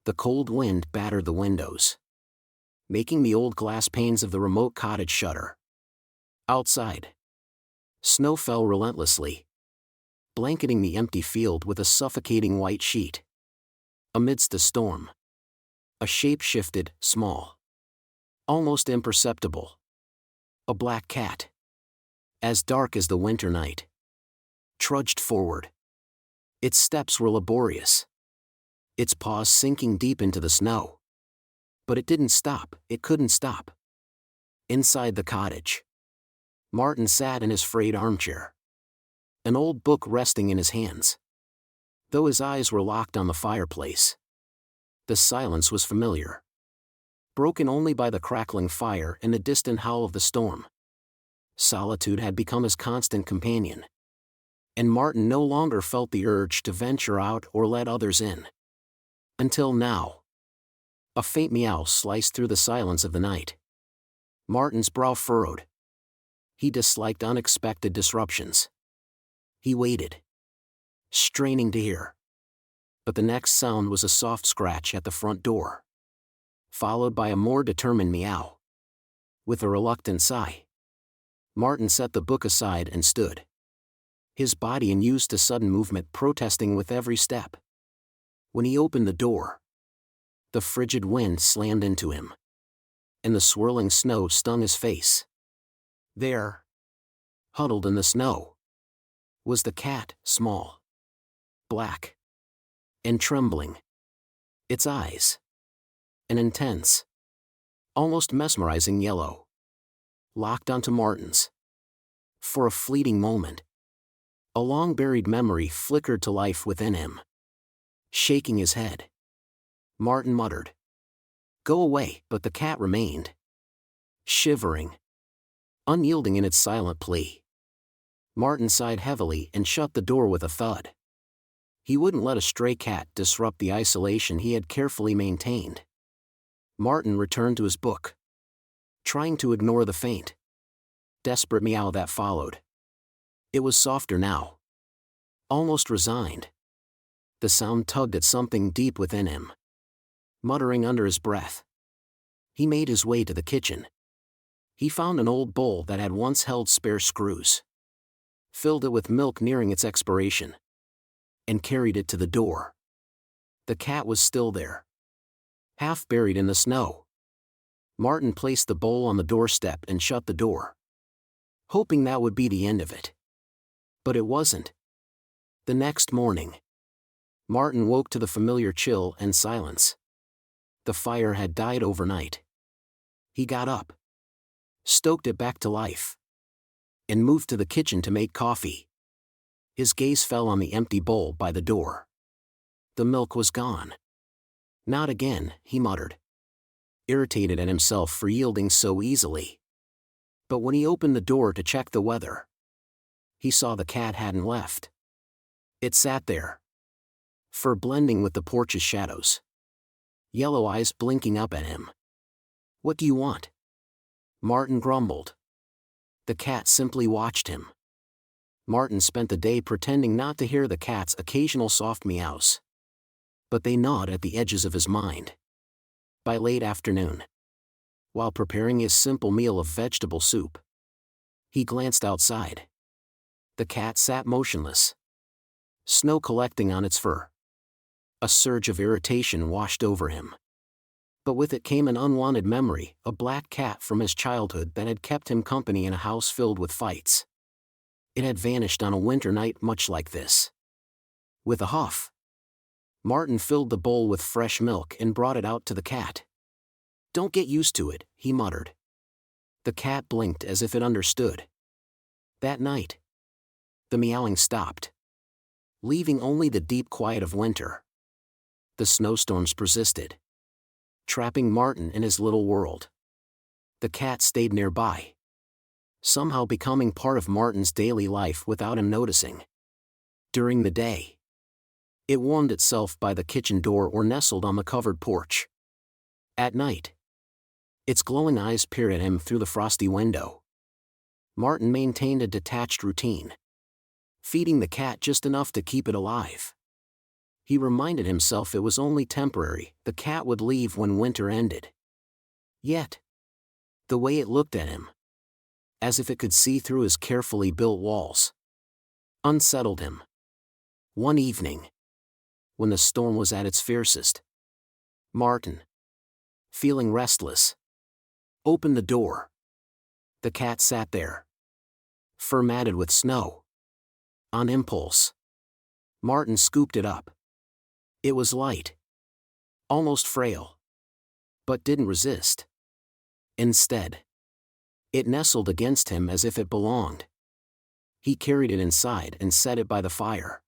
The cold wind battered the windows, making the old glass panes of the remote cottage shudder. Outside, snow fell relentlessly, blanketing the empty field with a suffocating white sheet. Amidst the storm, a shape shifted, small, almost imperceptible. A black cat, as dark as the winter night, trudged forward. Its steps were laborious, its paws sinking deep into the snow. But it didn't stop, it couldn't stop. Inside the cottage, Martin sat in his frayed armchair, an old book resting in his hands. Though his eyes were locked on the fireplace, the silence was familiar, broken only by the crackling fire and the distant howl of the storm. Solitude had become his constant companion, and Martin no longer felt the urge to venture out or let others in. Until now. A faint meow sliced through the silence of the night. Martin's brow furrowed. He disliked unexpected disruptions. He waited, straining to hear. But the next sound was a soft scratch at the front door, followed by a more determined meow. With a reluctant sigh, Martin set the book aside and stood, his body unused to sudden movement protesting with every step. When he opened the door, the frigid wind slammed into him, and the swirling snow stung his face. There, huddled in the snow, was the cat, small, black, and trembling. Its eyes, an intense, almost mesmerizing yellow, locked onto Martin's. For a fleeting moment, a long-buried memory flickered to life within him. Shaking his head, Martin muttered, "Go away," but the cat remained, shivering, unyielding in its silent plea. Martin sighed heavily and shut the door with a thud. He wouldn't let a stray cat disrupt the isolation he had carefully maintained. Martin returned to his book, trying to ignore the faint, desperate meow that followed. It was softer now, almost resigned. The sound tugged at something deep within him. Muttering under his breath, he made his way to the kitchen. He found an old bowl that had once held spare screws, filled it with milk nearing its expiration, and carried it to the door. The cat was still there, half buried in the snow. Martin placed the bowl on the doorstep and shut the door, hoping that would be the end of it. But it wasn't. The next morning, Martin woke to the familiar chill and silence. The fire had died overnight. He got up, stoked it back to life, and moved to the kitchen to make coffee. His gaze fell on the empty bowl by the door. The milk was gone. Not again, he muttered, irritated at himself for yielding so easily. But when he opened the door to check the weather, he saw the cat hadn't left. It sat there, fur blending with the porch's shadows, yellow eyes blinking up at him. "What do you want?" Martin grumbled. The cat simply watched him. Martin spent the day pretending not to hear the cat's occasional soft meows, but they gnawed at the edges of his mind. By late afternoon, while preparing his simple meal of vegetable soup, he glanced outside. The cat sat motionless, snow collecting on its fur. A surge of irritation washed over him. But with it came an unwanted memory, a black cat from his childhood that had kept him company in a house filled with fights. It had vanished on a winter night much like this. With a huff, Martin filled the bowl with fresh milk and brought it out to the cat. "Don't get used to it," he muttered. The cat blinked as if it understood. That night, the meowing stopped, leaving only the deep quiet of winter. The snowstorms persisted, trapping Martin in his little world. The cat stayed nearby, somehow becoming part of Martin's daily life without him noticing. During the day, it warmed itself by the kitchen door or nestled on the covered porch. At night, its glowing eyes peered at him through the frosty window. Martin maintained a detached routine, feeding the cat just enough to keep it alive. He reminded himself it was only temporary, the cat would leave when winter ended. Yet, the way it looked at him, as if it could see through his carefully built walls, unsettled him. One evening, when the storm was at its fiercest, Martin, feeling restless, opened the door. The cat sat there, fur matted with snow. On impulse, Martin scooped it up. It was light, almost frail, but didn't resist. Instead, it nestled against him as if it belonged. He carried it inside and set it by the fire.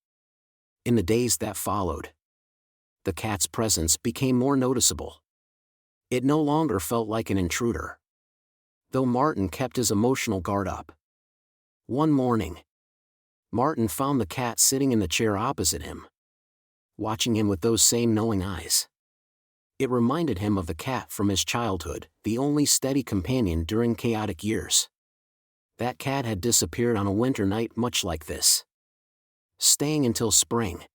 In the days that followed, the cat's presence became more noticeable. It no longer felt like an intruder, though Martin kept his emotional guard up. One morning, Martin found the cat sitting in the chair opposite him, watching him with those same knowing eyes. It reminded him of the cat from his childhood, the only steady companion during chaotic years. That cat had disappeared on a winter night much like this, staying until spring.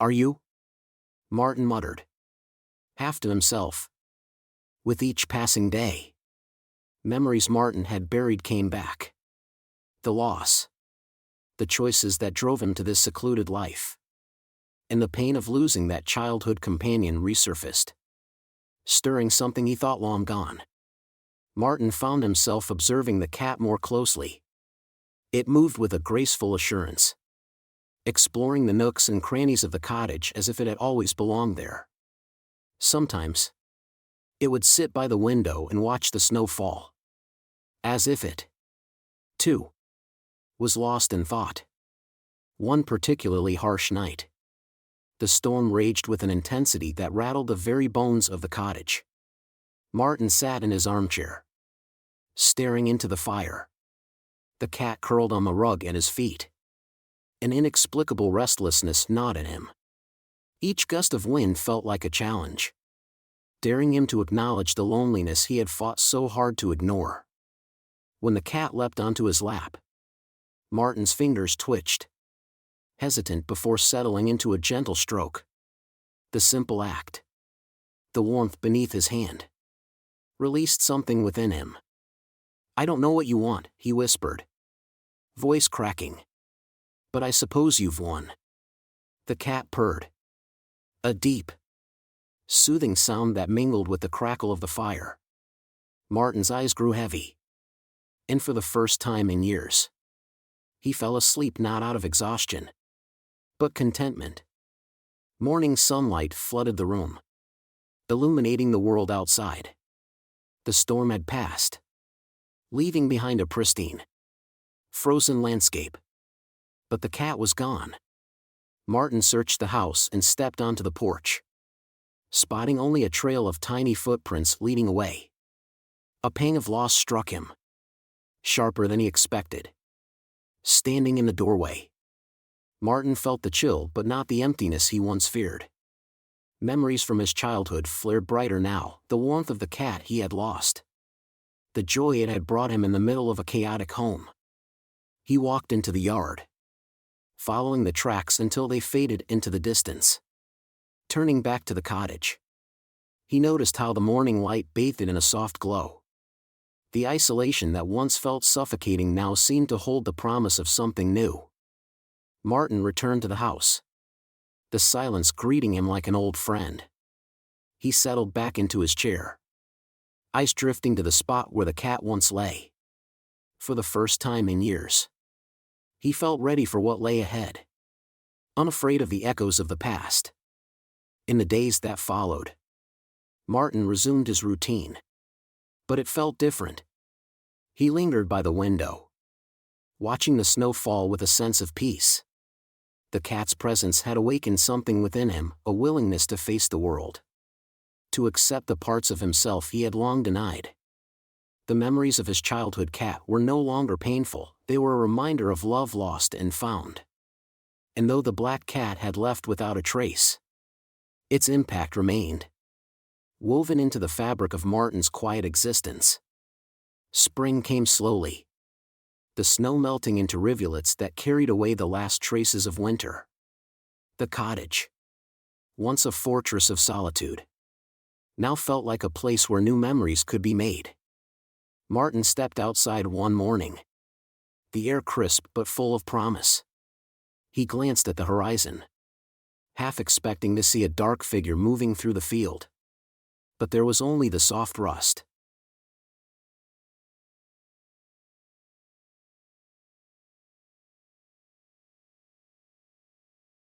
"Are you?" Martin muttered, half to himself. With each passing day, memories Martin had buried came back. The loss, the choices that drove him to this secluded life, and the pain of losing that childhood companion resurfaced, stirring something he thought long gone. Martin found himself observing the cat more closely. It moved with a graceful assurance, exploring the nooks and crannies of the cottage as if it had always belonged there. Sometimes, it would sit by the window and watch the snow fall, as if it, too, was lost in thought. One particularly harsh night, the storm raged with an intensity that rattled the very bones of the cottage. Martin sat in his armchair, staring into the fire. The cat curled on the rug at his feet. An inexplicable restlessness gnawed at him. Each gust of wind felt like a challenge, daring him to acknowledge the loneliness he had fought so hard to ignore. When the cat leapt onto his lap, Martin's fingers twitched, hesitant before settling into a gentle stroke. The simple act, the warmth beneath his hand, released something within him. "I don't know what you want," he whispered, voice cracking. "But I suppose you've won." The cat purred, a deep, soothing sound that mingled with the crackle of the fire. Martin's eyes grew heavy, and for the first time in years, he fell asleep not out of exhaustion, but contentment. Morning sunlight flooded the room, illuminating the world outside. The storm had passed, leaving behind a pristine, frozen landscape. But the cat was gone. Martin searched the house and stepped onto the porch, spotting only a trail of tiny footprints leading away. A pang of loss struck him, sharper than he expected. Standing in the doorway, Martin felt the chill but not the emptiness he once feared. Memories from his childhood flared brighter now, the warmth of the cat he had lost, the joy it had brought him in the middle of a chaotic home. He walked into the yard, following the tracks until they faded into the distance. Turning back to the cottage, he noticed how the morning light bathed it in a soft glow. The isolation that once felt suffocating now seemed to hold the promise of something new. Martin returned to the house, the silence greeting him like an old friend. He settled back into his chair, eyes drifting to the spot where the cat once lay. For the first time in years, he felt ready for what lay ahead, unafraid of the echoes of the past. In the days that followed, Martin resumed his routine. But it felt different. He lingered by the window, watching the snow fall with a sense of peace. The cat's presence had awakened something within him, a willingness to face the world, to accept the parts of himself he had long denied. The memories of his childhood cat were no longer painful, they were a reminder of love lost and found. And though the black cat had left without a trace, its impact remained, woven into the fabric of Martin's quiet existence. Spring came slowly, the snow melting into rivulets that carried away the last traces of winter. The cottage, once a fortress of solitude, now felt like a place where new memories could be made. Martin stepped outside one morning. The air crisp but full of promise. He glanced at the horizon, half expecting to see a dark figure moving through the field. But there was only the soft rust,